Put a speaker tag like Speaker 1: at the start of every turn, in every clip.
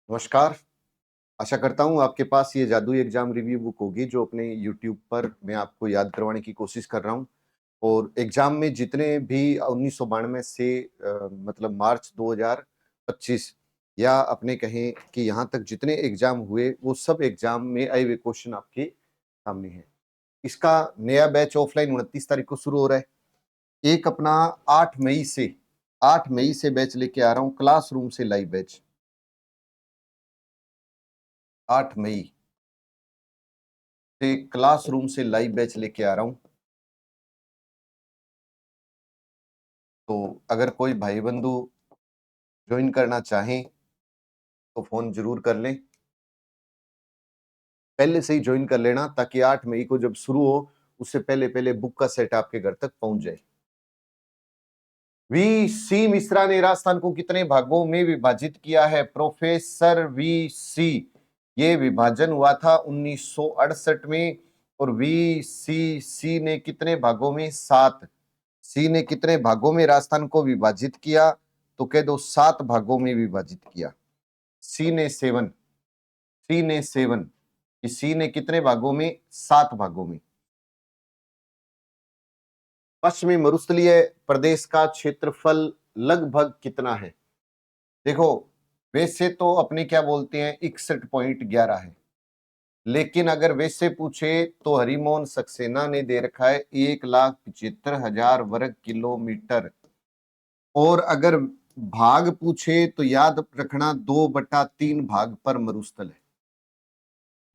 Speaker 1: नमस्कार। आशा करता हूँ आपके पास ये जादुई एग्ज़ाम रिव्यू बुक होगी जो अपने यूट्यूब पर मैं आपको याद करवाने की कोशिश कर रहा हूँ। और एग्ज़ाम में जितने भी 1992 से मतलब मार्च 2025 या अपने कहें कि यहाँ तक जितने एग्ज़ाम हुए, वो सब एग्ज़ाम में आए हुए क्वेश्चन आपके सामने हैं। इसका नया बैच ऑफ़लाइन 29 तारीख को शुरू हो रहा है। एक अपना 8 मई से बैच लेके आ रहा हूँ, क्लासरूम से लाइव बैच। 8 मई से क्लासरूम से लाइव बैच लेके आ रहा हूँ। तो अगर कोई भाई बंधु ज्वाइन करना चाहें तो फ़ोन ज़रूर कर लें। पहले से ही ज्वाइन कर लेना ताकि 8 मई को जब शुरू हो उससे पहले-पहले बुक का सेट आपके घर तक पहुँच जाए। वी.सी. मिश्रा ने राजस्थान को कितने भागों में विभाजित किया है? Professor VC. ये विभाजन हुआ था 1968 में और वी.सी. ने कितने भागों में? 7। सी ने कितने भागों में राजस्थान को विभाजित किया? तो कह दो 7 भागों में विभाजित किया। सी ने 7, सी ने कितने भागों में? 7 भागों में। पश्चिमी मरुस्थलीय प्रदेश का क्षेत्रफल लगभग कितना है? देखो, वैसे तो अपने क्या बोलते हैं 61.11 है, लेकिन अगर वैसे पूछे तो हरिमोहन सक्सेना ने दे रखा है 1,75,000 वर्ग किलोमीटर। और अगर भाग पूछे तो याद रखना 2/3 भाग पर मरुस्थल है।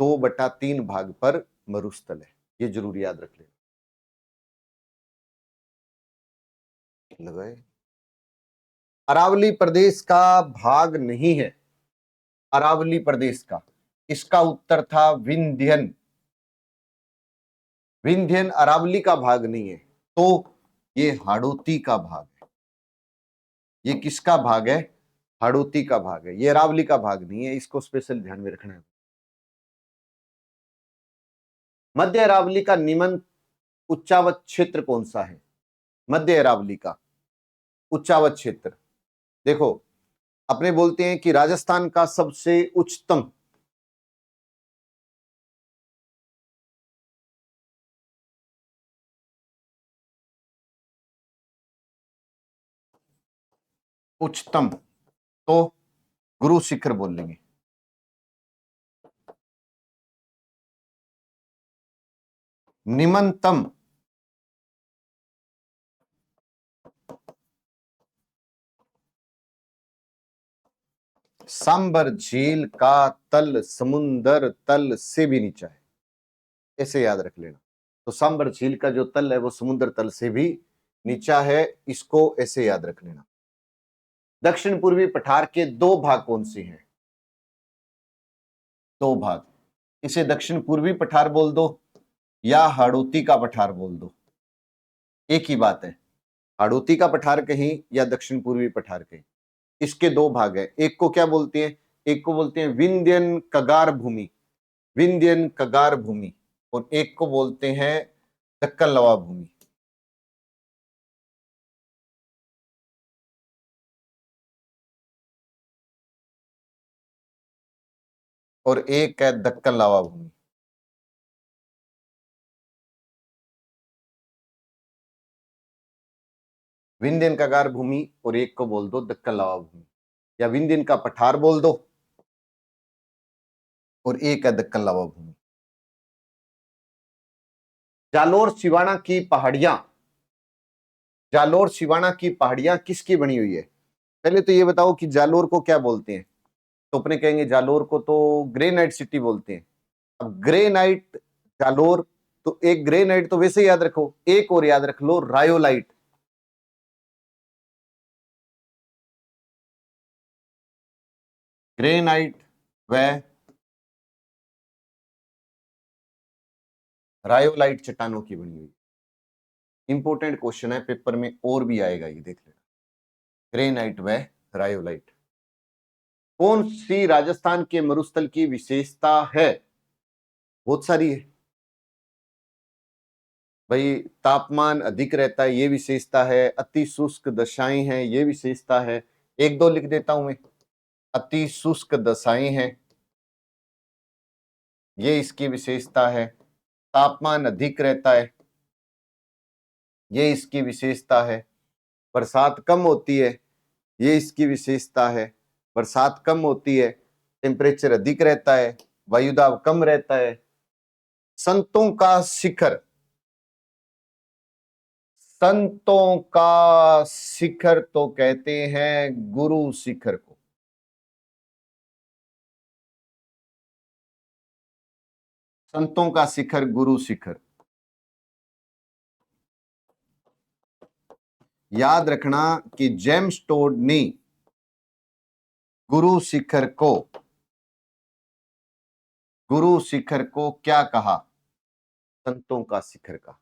Speaker 1: 2/3 भाग पर मरुस्थल है, ये जरूर याद रख लेना। लगाए अरावली प्रदेश का भाग नहीं है। अरावली प्रदेश का, इसका उत्तर था विंध्यन। विंध्यन अरावली का भाग नहीं है, तो ये हाड़ौती का भाग है। ये किसका भाग है? हाड़ौती का भाग है, ये अरावली का भाग नहीं है, इसको स्पेशल ध्यान में रखना है। मध्य अरावली का निम्न उच्चावच क्षेत्र कौन सा है? मध्य अरावली का उच्चावच क्षेत्र, देखो अपने बोलते हैं कि राजस्थान का सबसे उच्चतम उच्चतम तो गुरु शिखर बोलेंगे। निम्नतम सांबर झील का तल समुन्दर तल से भी नीचा है, ऐसे याद रख लेना। तो सांबर झील का जो तल है वो समुद्र तल से भी नीचा है, इसको ऐसे याद रख लेना। दक्षिण पूर्वी पठार के 2 भाग कौन से हैं? 2 भाग, इसे दक्षिण पूर्वी पठार बोल दो या हाड़ौती का पठार बोल दो, एक ही बात है। हाड़ौती का पठार कहीं या दक्षिण पूर्वी पठार कहीं, इसके 2 भाग है। एक को क्या बोलते हैं? एक को बोलते हैं विंध्यन कगार भूमि, विंध्यन कगार भूमि, और एक को बोलते हैं दक्कन लवा भूमि। और एक है दक्कन लावा भूमि। विंध्यन कगार भूमि और एक को बोल दो दक्कन लावा भूमि, या विंध्यन का पठार बोल दो और एक है दक्कन लावा भूमि। जालोर सिवाना की पहाड़ियां, जालोर सिवाना की पहाड़ियां किसकी बनी हुई है? पहले तो ये बताओ कि जालोर को क्या बोलते हैं? तो अपने कहेंगे जालोर को तो ग्रेनाइट सिटी बोलते हैं। अब ग्रेनाइट जालोर, तो एक ग्रेनाइट तो वैसे याद रखो, एक और याद रख लो रायोलाइट। ग्रेनाइट व रायोलाइट चट्टानों की बनी हुई। इंपॉर्टेंट क्वेश्चन है, पेपर में और भी आएगा, ये देख लेना। ग्रेनाइट व रायोलाइट कौन सी राजस्थान के मरुस्थल की विशेषता है? बहुत सारी है भाई। तापमान अधिक रहता है, ये विशेषता है। अति शुष्क दशाएं हैं, ये विशेषता है। एक दो लिख देता हूं मैं। अति शुष्क दशाएं हैं, ये इसकी विशेषता है। तापमान अधिक रहता है, ये इसकी विशेषता है। बरसात कम होती है, ये इसकी विशेषता है। बरसात कम होती है, टेम्परेचर अधिक रहता है, वायुदाब कम रहता है। संतों का शिखर, संतों का शिखर तो कहते हैं गुरु शिखर को। संतों का शिखर गुरु शिखर। याद रखना कि जेम्स टोड ने गुरु शिखर को क्या कहा? संतों का शिखर का।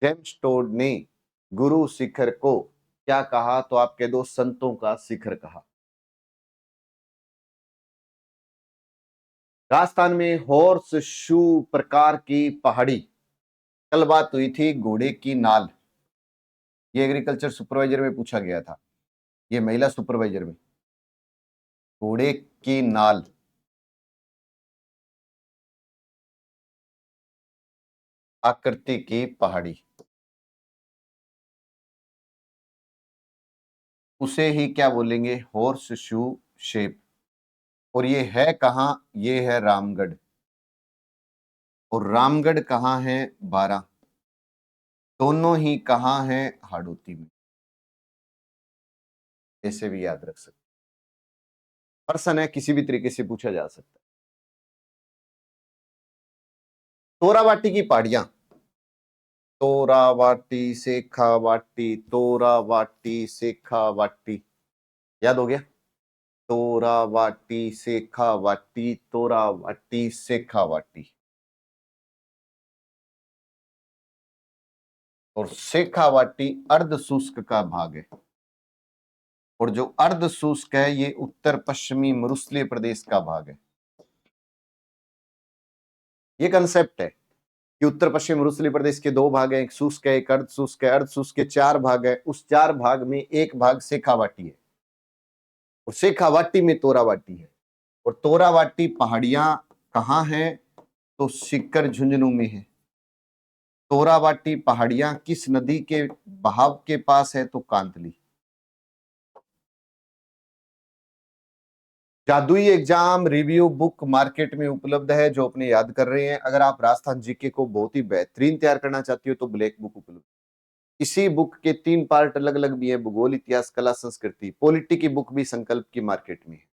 Speaker 1: जेम्स टोड ने गुरु शिखर को क्या कहा? तो आप कह दो संतों का शिखर कहा। राजस्थान में हॉर्स शू प्रकार की पहाड़ी, कल बात हुई थी घोड़े की नाल, ये एग्रीकल्चर सुपरवाइजर में पूछा गया था, ये महिला सुपरवाइजर में। घोड़े की नाल, आकृति की पहाड़ी, उसे ही क्या बोलेंगे? Horse shoe shape. और ये है कहां? ये है रामगढ़। और रामगढ़ कहां है? बारां। दोनों ही कहां है? हाड़ौती में। ऐसे भी याद रख सकते। प्रश्न है, किसी भी तरीके से पूछा जा सकता है। तोरावाटी की पहाड़ियां, तोरावाटी, शेखावाटी, तोरावाटी, शेखावाटी, याद हो गया? तोरावाटी, शेखावाटी, तोरावाटी, शेखावाटी। और शेखावाटी अर्ध शुष्क का भाग है, और जो अर्ध शुष्क है ये उत्तर पश्चिमी मरुस्थलीय प्रदेश का भाग है। ये कंसेप्ट है कि उत्तर पश्चिम मरुस्थलीय प्रदेश के दो भाग हैं, एक शुष्क है, एक अर्ध शुष्क है। अर्ध शुष्क के 4 भाग है, उस 4 भाग में एक भाग शेखावाटी है, और शेखावाटी में तोरावाटी है। और तोरावाटी पहाड़ियां कहां हैं? तो सीकर झुंझुनू में है। तोरावाटी पहाड़ियां किस नदी के बहाव के पास है? तो कांतली। जादुई एग्जाम रिव्यू बुक मार्केट में उपलब्ध है, जो अपने याद कर रहे हैं। अगर आप राजस्थान जीके को बहुत ही बेहतरीन तैयार करना चाहती हो तो ब्लैक बुक उपलब्ध। इसी बुक के 3 पार्ट अलग अलग भी है, भूगोल, इतिहास, कला, संस्कृति। पॉलिटी की बुक भी संकल्प की मार्केट में है।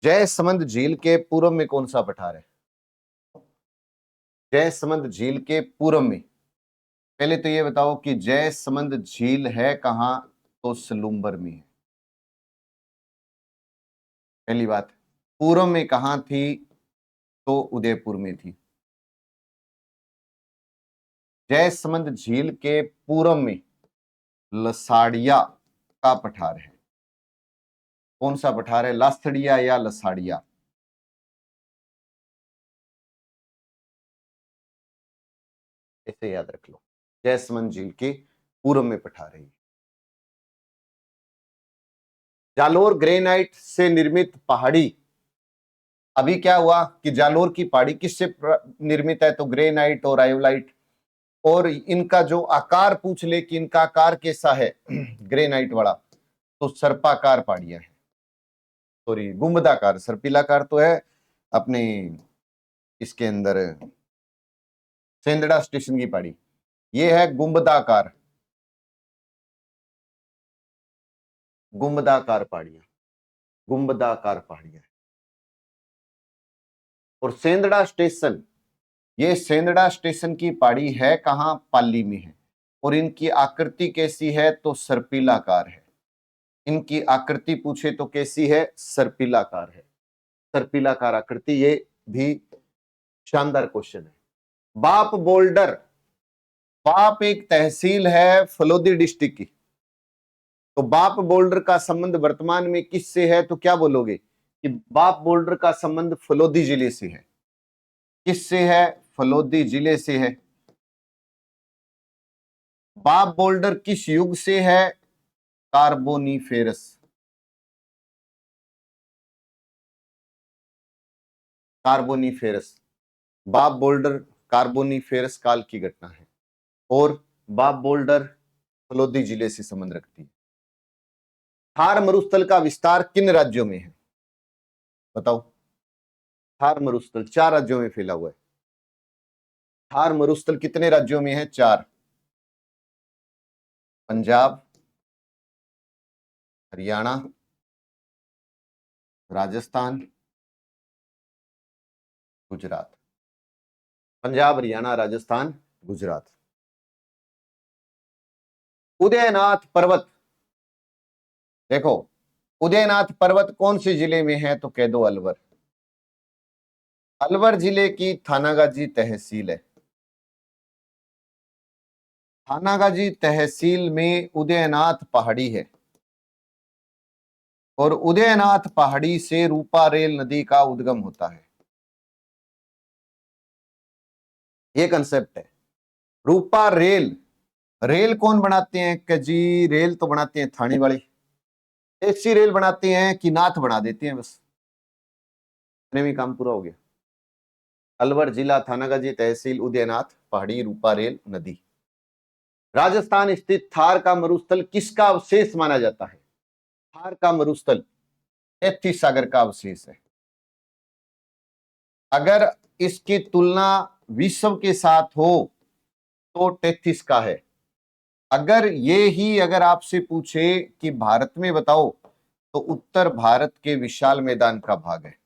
Speaker 1: जयसमंद झील के पूर्व में कौन सा पठार है? जयसमंद झील के पूर्व में, पहले तो ये बताओ कि जयसमंद झील है कहां? तो सलूम्बर में है। पहली बात। पूर्व में कहां थी? तो उदयपुर में थी। जयसमंद झील के पूर्व में लसाड़िया का पठार है। कौन सा पठार है? लासड़िया या लसाड़िया? इसे याद रख लो। जयसमंद झील के पूर्व में पठार है। जालोर ग्रेनाइट से निर्मित पहाड़ी, अभी क्या हुआ कि जालोर की पहाड़ी किससे निर्मित है? तो ग्रेनाइट और आयोलाइट। और इनका जो आकार पूछ ले कि इनका आकार कैसा है ग्रेनाइट वाला, तो सर्पाकार पहाड़ियां है। सॉरी, गुंबदाकार। सर्पिलाकार तो है अपने इसके अंदर सेंदड़ा स्टेशन की पहाड़ी, ये है गुंबदाकार। गुंबदाकार पहाड़ियां, गुंबदाकार पहाड़ियां। और सेंदड़ा स्टेशन, ये सेंदड़ा स्टेशन की पहाड़ी है कहां? पाली में है। और इनकी आकृति कैसी है? तो सर्पिलाकार है। इनकी आकृति पूछे तो कैसी है? सर्पिलाकार है। सर्पिलाकार आकृति, ये भी शानदार क्वेश्चन है। बाप बोल्डर, बाप एक तहसील है फलोदी डिस्ट्रिक्ट की, तो बाप बोल्डर का संबंध वर्तमान में किससे है? तो क्या बोलोगे कि बाप बोल्डर का संबंध फलोदी जिले से है। किससे है? फलोदी जिले से है। बाप बोल्डर किस युग से है? कार्बोनिफेरस, कार्बोनिफेरस, बाब बोल्डर कार्बोनिफेरस काल की घटना है और बाब बोल्डर फलोदी जिले से संबंध रखती है। थार मरुस्थल का विस्तार किन राज्यों में है? बताओ। थार मरुस्थल 4 राज्यों में फैला हुआ है। थार मरुस्थल कितने राज्यों में है? 4। पंजाब, हरियाणा, राजस्थान, गुजरात। पंजाब, हरियाणा, राजस्थान, गुजरात। उदयनाथ पर्वत, देखो उदयनाथ पर्वत कौन से जिले में है? तो कह दो अलवर। अलवर जिले की थानागाजी तहसील है। थानागाजी तहसील में उदयनाथ पहाड़ी है और उदयनाथ पहाड़ी से रूपा रेल नदी का उद्गम होता है। ये कंसेप्ट है। रूपा रेल, रेल कौन बनाते हैं? कि जी रेल तो बनाते हैं थाने वाले। ऐसी रेल बनाते हैं कि नाथ बना देते हैं, बस इतने में काम पूरा हो गया। अलवर जिला, थानागाजी तहसील, उदयनाथ पहाड़ी, रूपा रेल नदी। राजस्थान स्थित थार का मरुस्थल किसका अवशेष माना जाता है? थार का मरुस्थल तैतीस सागर का अवशेष है। अगर इसकी तुलना विश्व के साथ हो तो 33 का है। अगर ये ही अगर आपसे पूछे कि भारत में बताओ तो उत्तर भारत के विशाल मैदान का भाग है।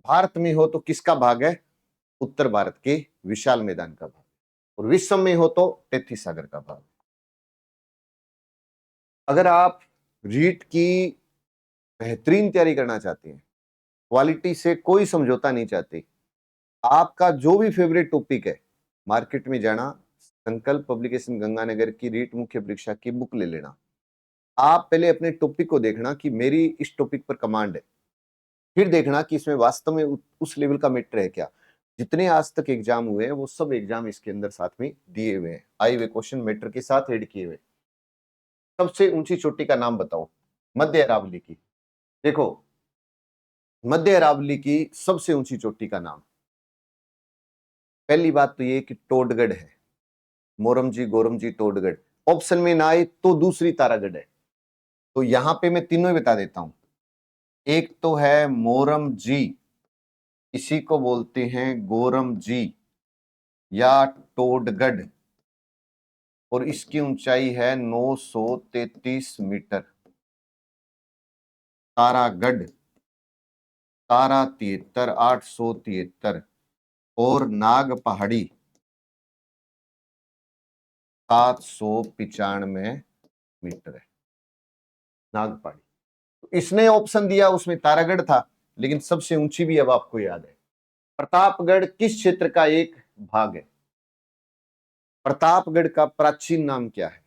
Speaker 1: भारत में हो तो किसका भाग है? उत्तर भारत के विशाल मैदान का भाग। और विश्व में हो तो 33 सागर का भाग। अगर आप रीट की बेहतरीन तैयारी करना चाहते हैं, क्वालिटी से कोई समझौता नहीं चाहते, आपका जो भी फेवरेट टॉपिक है, मार्केट में जाना, संकल्प पब्लिकेशन गंगानगर की रीट मुख्य परीक्षा की बुक ले लेना। आप पहले अपने टॉपिक को देखना कि मेरी इस टॉपिक पर कमांड है, फिर देखना कि इसमें वास्तव में उस लेवल का मैटर है क्या। जितने आज तक एग्जाम हुए हैं वो सब एग्जाम इसके अंदर साथ में दिए हुए हैं, आए हुए क्वेश्चन मैटर के साथ ऐड किए हुए। सबसे ऊंची चोटी का नाम बताओ। मध्य अरावली की। देखो मध्य अरावली की सबसे ऊंची चोटी का नाम, पहली बात तो ये कि टोडगढ़ है। मोरमजी, गोरमजी, टोडगढ़। ऑप्शन में ना आए तो दूसरी तारागढ़ है। तो यहां पे मैं तीनों ही बता देता हूं। एक तो है मोरमजी, इसी को बोलते हैं गोरमजी या टोडगढ़, और इसकी ऊंचाई है 933 मीटर। तारागढ़, तारा 73, 873, और नाग पहाड़ी 795 मीटर है। नाग पहाड़ी, तो इसने ऑप्शन दिया उसमें तारागढ़ था, लेकिन सबसे ऊंची भी अब आपको याद है। प्रतापगढ़ किस क्षेत्र का एक भाग है? प्रतापगढ़ का प्राचीन नाम क्या है?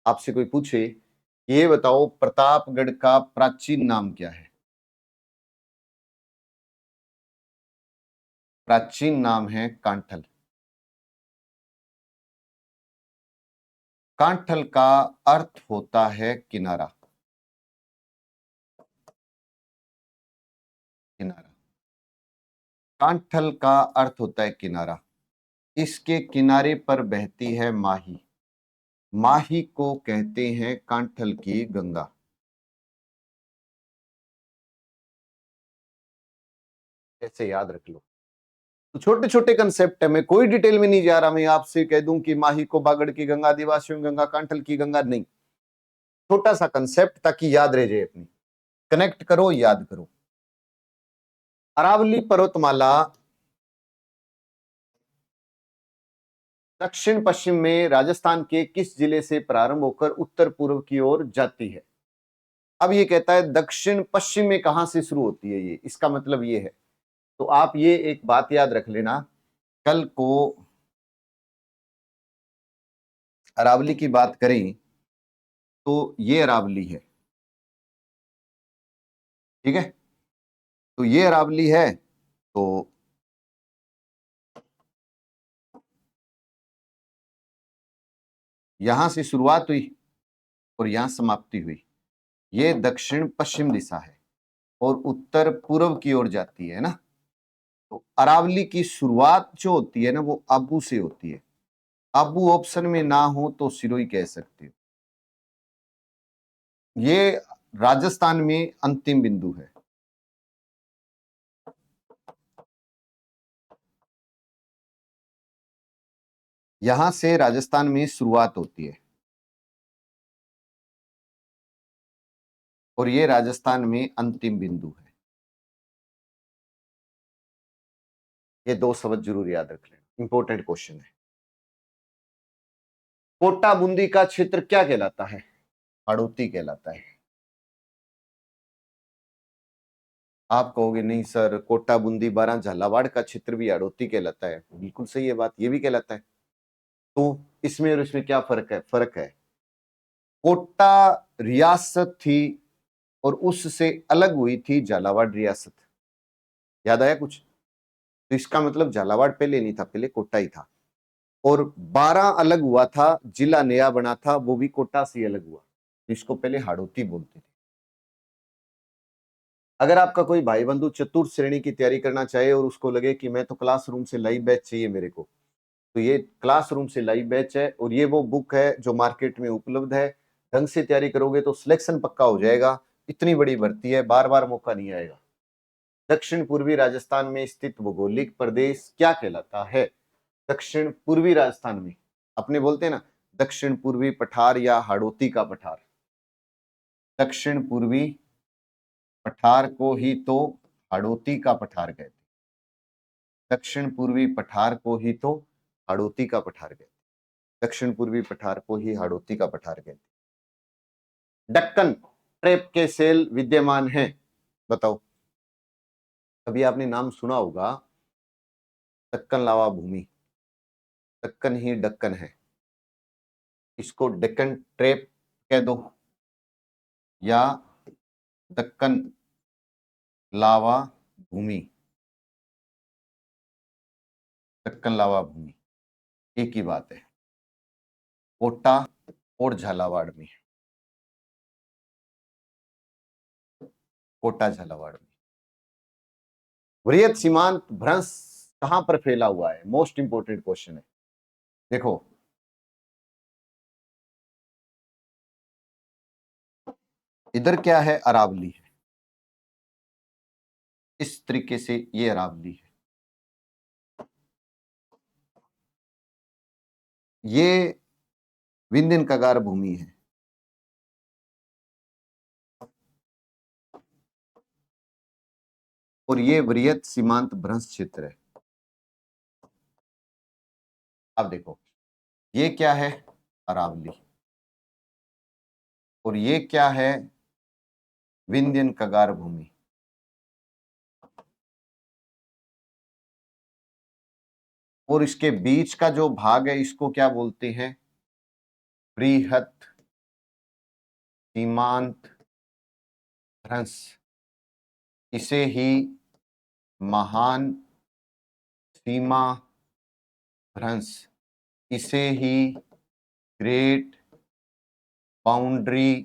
Speaker 1: आपसे कोई पूछे ये बताओ प्रतापगढ़ का प्राचीन नाम क्या है? प्राचीन नाम है कांठल। कांठल का अर्थ होता है किनारा। किनारा, कांठल का अर्थ होता है किनारा। इसके किनारे पर बहती है माही। माही को कहते हैं कांठल की गंगा। ऐसे याद रख लो। तो छोटे छोटे कंसेप्ट है, मैं कोई डिटेल में नहीं जा रहा। मैं आपसे कह दूं कि माही को बागड़ की गंगा, आदिवासियों गंगा, कांठल की गंगा, नहीं। छोटा सा कंसेप्ट ताकि याद रह जाए अपनी। कनेक्ट करो, याद करो। अरावली पर्वतमाला दक्षिण पश्चिम में राजस्थान के किस जिले से प्रारंभ होकर उत्तर पूर्व की ओर जाती है? अब ये कहता है दक्षिण पश्चिम में कहां से शुरू होती है, ये इसका मतलब ये है। तो आप ये एक बात याद रख लेना, कल को अरावली की बात करें तो ये अरावली है, ठीक है। तो ये अरावली है, तो यहां से शुरुआत हुई और यहां समाप्ति हुई। ये दक्षिण पश्चिम दिशा है और उत्तर पूर्व की ओर जाती है ना। तो अरावली की शुरुआत जो होती है ना वो आबू से होती है। आबू ऑप्शन में ना हो तो सिरोही कह सकते हो। ये राजस्थान में अंतिम बिंदु है। यहां से राजस्थान में शुरुआत होती है और ये राजस्थान में अंतिम बिंदु है। ये दो शब्द जरूर याद रख लेना, इंपॉर्टेंट क्वेश्चन है। कोटा बूंदी का क्षेत्र क्या कहलाता है? हाड़ौती कहलाता है। आप कहोगे नहीं सर, कोटा बूंदी बारां झालावाड़ का क्षेत्र भी हाड़ौती कहलाता है। बिल्कुल सही है बात, ये भी कहलाता है। तो इसमें और इसमें क्या फर्क है? फर्क है, कोटा रियासत थी और उससे अलग हुई थी झालावाड़ रियासत। याद आया कुछ? तो इसका मतलब झालावाड़ पहले नहीं था, पहले कोटा ही था। और 12 अलग हुआ था, जिला नया बना था, वो भी कोटा से अलग हुआ। इसको पहले हाड़ौती बोलते थे। अगर आपका कोई भाई बंधु चतुर्थ श्रेणी की तैयारी करना चाहे और उसको लगे कि मैं तो क्लासरूम से लाइव बैच चाहिए मेरे को, तो ये क्लासरूम से लाइव बैच है और ये वो बुक है जो मार्केट में उपलब्ध है। ढंग से तैयारी करोगे तो सिलेक्शन पक्का हो जाएगा। इतनी बड़ी भर्ती है, बार बार मौका नहीं आएगा। दक्षिण पूर्वी राजस्थान में स्थित भौगोलिक प्रदेश क्या कहलाता है? दक्षिण पूर्वी राजस्थान में, अपने बोलते हैं ना दक्षिण पूर्वी पठार या हाड़ौती का पठार। दक्षिण पूर्वी पठार को ही तो हाड़ौती का पठार कहते हैं। दक्षिण पूर्वी पठार को ही तो हाड़ौती का पठार कहते हैं। दक्षिण पूर्वी पठार को ही हाड़ौती का पठार कहते हैं। दक्कन ट्रेप के सेल विद्यमान हैं, बताओ। अभी आपने नाम सुना होगा, दक्कन लावा भूमि। दक्कन ही दक्कन है, इसको डेक्कन ट्रेप कह दो या दक्कन लावा भूमि। दक्कन लावा भूमि एक ही बात है, कोटा और झालावाड़ में। कोटा झालावाड़ में। वृहत सीमांत भ्रंश कहां पर फैला हुआ है? मोस्ट इंपोर्टेंट क्वेश्चन है। देखो, इधर क्या है? अरावली है। इस तरीके से ये अरावली है। ये विंध्यन कगार भूमि है। और ये वृहत सीमांत भ्रंश क्षेत्र है। अब देखो, ये क्या है? अरावली। और ये क्या है? विंध्यन कगार भूमि। और इसके बीच का जो भाग है इसको क्या बोलते हैं? बृहत सीमांत भ्रंश। इसे ही महान सीमा भ्रंश, इसे ही ग्रेट बाउंड्री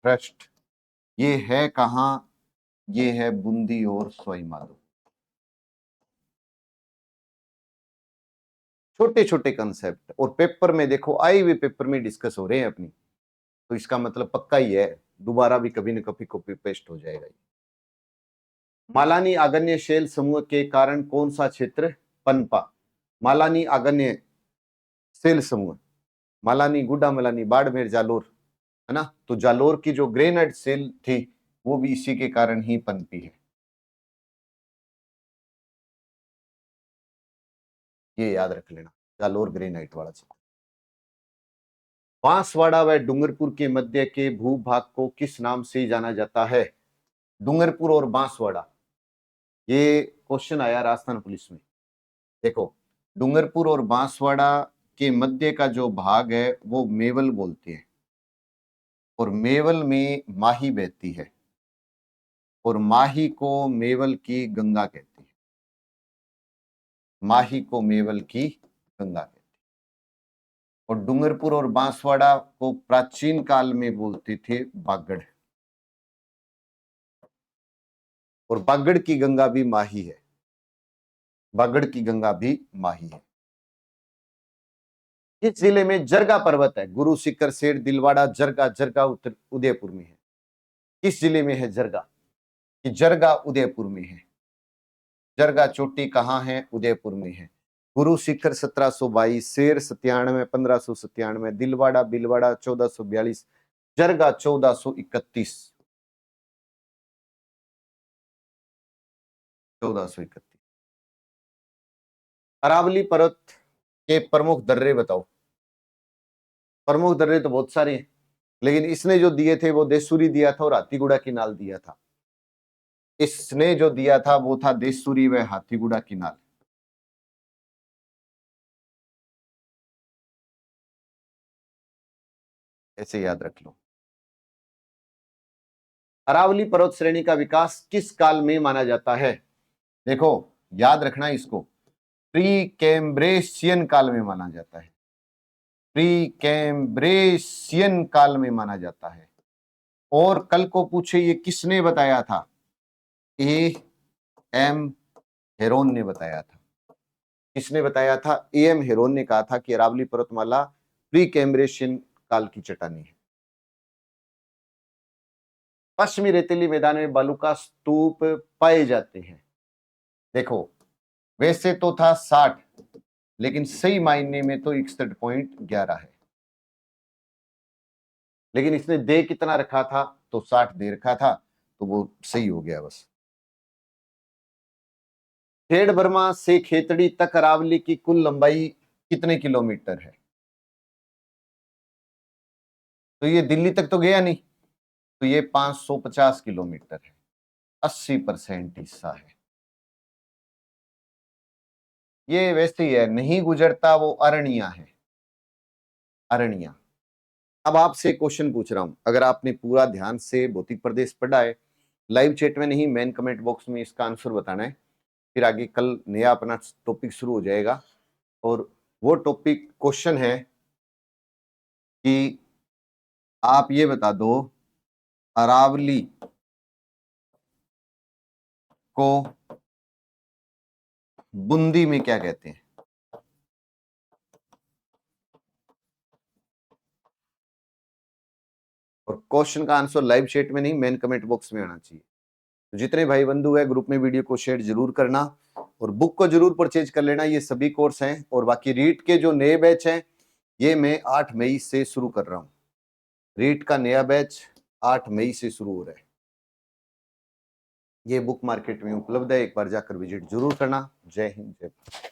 Speaker 1: ट्रस्ट। ये है कहां? ये है बूंदी और सवाई माधोपुर। छोटे छोटे कंसेप्ट और पेपर में देखो, आए हुए पेपर में डिस्कस हो रहे हैं अपनी, तो इसका मतलब पक्का ही है, दोबारा भी कभी न कभी कॉपी पेस्ट हो जाएगा। मालानी आग्नेय शेल समूह के कारण कौन सा क्षेत्र पनपा? मालानी आग्नेय शेल समूह, मालानी, गुड्डामलानी, बाड़मेर, जालोर, है ना। तो जालोर की जो ग्रेनाइट शेल थी वो भी इसी के कारण ही पनपी है। ये याद रख लेना, जालोर ग्रेनाइट वाला क्षेत्र। बांसवाड़ा व डूंगरपुर के मध्य के भूभाग को किस नाम से जाना जाता है? डूंगरपुर और बांसवाड़ा, ये क्वेश्चन आया राजस्थान पुलिस में। देखो, डूंगरपुर और बांसवाड़ा के मध्य का जो भाग है वो मेवल बोलते हैं। और मेवल में माही बहती है और माही को मेवल की गंगा कहते हैं। माही को मेवल की गंगा कहते हैं। और डूंगरपुर और बांसवाड़ा को प्राचीन काल में बोलते थे बागड़, और बागड़ की गंगा भी माही है, बागड़ की गंगा भी माही है। किस जिले में जरगा पर्वत है? गुरु, सीकर, सेठ, दिलवाड़ा, जरगा। जरगा उत्तर उदयपुर में है। किस जिले में है जरगा? कि जरगा उदयपुर में है। जरगा चोटी कहाँ है? उदयपुर में है। गुरु शिखर 1722, शेर 97, 1597, दिलवाड़ा बिलवाड़ा 1442, जरगा 1431। 1431। अरावली पर्वत के प्रमुख दर्रे बताओ। प्रमुख दर्रे तो बहुत सारे हैं, लेकिन इसने जो दिए थे वो देसूरी दिया था और हाथीगुड़ा किनाल दिया था। इसने जो दिया था वो था देसूरी व हाथीगुड़ा किनाल। ऐसे याद रख लो। अरावली पर्वत श्रेणी का विकास किस काल में माना जाता है? देखो, याद रखना इसको, प्री कैम्ब्रेशियन काल में माना जाता है। प्री कैम्ब्रेशियन काल में माना जाता है। और कल को पूछे ये किसने बताया था? ए एम हेरोन ने बताया था। किसने बताया था? ए एम हेरोन ने कहा था कि अरावली पर्वतमाला प्री कैम्ब्रेशियन काल की चट्टानी है। पश्चिमी रेतीली मैदान में बालू का स्तूप पाए जाते हैं। देखो, वैसे तो था 60, लेकिन सही मायने में तो 61.11 है, लेकिन इसने दे कितना रखा था? तो 60 दे रखा था, तो वो सही हो गया बस। खेड़ बर्मा से खेतड़ी तक अरावली की कुल लंबाई कितने किलोमीटर है? तो ये दिल्ली तक तो गया नहीं, तो ये 550 किलोमीटर है। 80% हिस्सा है। ये वैसे ही है, नहीं गुजरता वो अरण्या है, अरण्या। अब आपसे क्वेश्चन पूछ रहा हूं, अगर आपने पूरा ध्यान से भौतिक प्रदेश पढ़ा है, लाइव चैट में नहीं, मेन कमेंट बॉक्स में इसका आंसर बताना है। फिर आगे कल नया अपना टॉपिक शुरू हो जाएगा, और वो टॉपिक क्वेश्चन है कि आप ये बता दो, अरावली को बूंदी में क्या कहते हैं? और क्वेश्चन का आंसर लाइव चैट में नहीं, मेन कमेंट बॉक्स में आना चाहिए। तो जितने भाई बंधु है ग्रुप में वीडियो को शेयर जरूर करना, और बुक को जरूर परचेज कर लेना। ये सभी कोर्स हैं, और बाकी रीट के जो नए बैच हैं ये मैं 8 मई से शुरू कर रहा हूं। रीट का नया बैच 8 मई से शुरू हो रहा है। ये बुक मार्केट में उपलब्ध है, एक बार जाकर विजिट जरूर करना। जय हिंद, जय भारत।